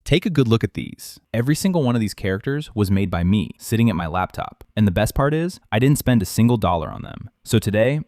Take a good look at these. Every single one of these characters was made by me, sitting at my laptop. And the best part is, I didn't spend a single dollar on them. So today,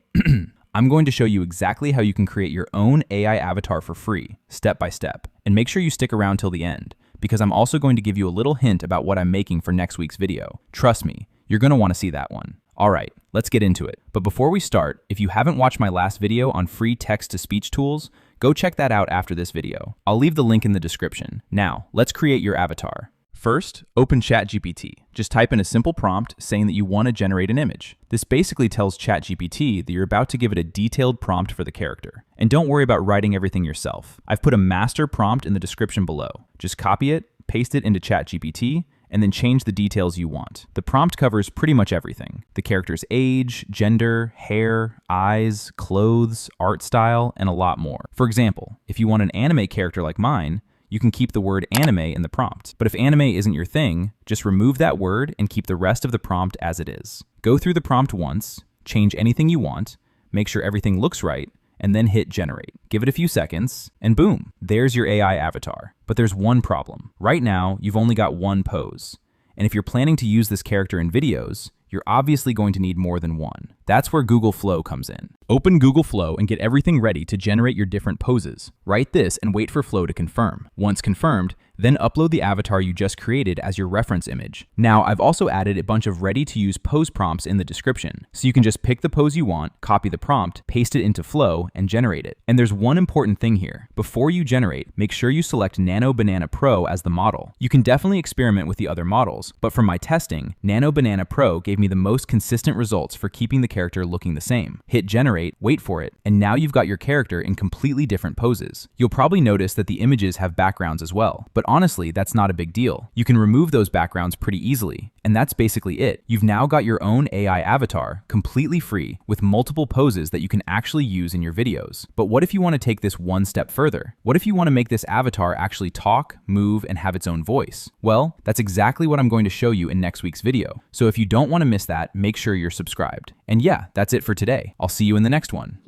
I'm going to show you exactly how you can create your own AI avatar for free, step by step. And make sure you stick around till the end, because I'm also going to give you a little hint about what I'm making for next week's video. Trust me, you're going to want to see that one. Alright, let's get into it. But before we start, if you haven't watched my last video on free text-to-speech tools, go check that out after this video. I'll leave the link in the description. Now, let's create your avatar. First, open ChatGPT. Just type in a simple prompt saying that you want to generate an image. This basically tells ChatGPT that you're about to give it a detailed prompt for the character. And don't worry about writing everything yourself. I've put a master prompt in the description below. Just copy it, paste it into ChatGPT, and then change the details you want. The prompt covers pretty much everything: the character's age, gender, hair, eyes, clothes, art style, and a lot more. For example, if you want an anime character like mine, you can keep the word anime in the prompt. But if anime isn't your thing, just remove that word and keep the rest of the prompt as it is. Go through the prompt once, change anything you want, make sure everything looks right, and then hit generate. Give it a few seconds, and boom, there's your AI avatar. But there's one problem. Right now, you've only got one pose. And if you're planning to use this character in videos, you're obviously going to need more than one. That's where Google Flow comes in. Open Google Flow and get everything ready to generate your different poses. Write this and wait for Flow to confirm. Once confirmed, then upload the avatar you just created as your reference image. Now, I've also added a bunch of ready-to-use pose prompts in the description, so you can just pick the pose you want, copy the prompt, paste it into Flow, and generate it. And there's one important thing here. Before you generate, make sure you select Nano Banana Pro as the model. You can definitely experiment with the other models, but from my testing, Nano Banana Pro gave me the most consistent results for keeping the character looking the same. Hit generate, wait for it, and now you've got your character in completely different poses. You'll probably notice that the images have backgrounds as well, but honestly, that's not a big deal. You can remove those backgrounds pretty easily, and that's basically it. You've now got your own AI avatar, completely free, with multiple poses that you can actually use in your videos. But what if you want to take this one step further? What if you want to make this avatar actually talk, move, and have its own voice? Well, that's exactly what I'm going to show you in next week's video. So if you don't want to miss that, make sure you're subscribed. And yeah, that's it for today. I'll see you in the next one.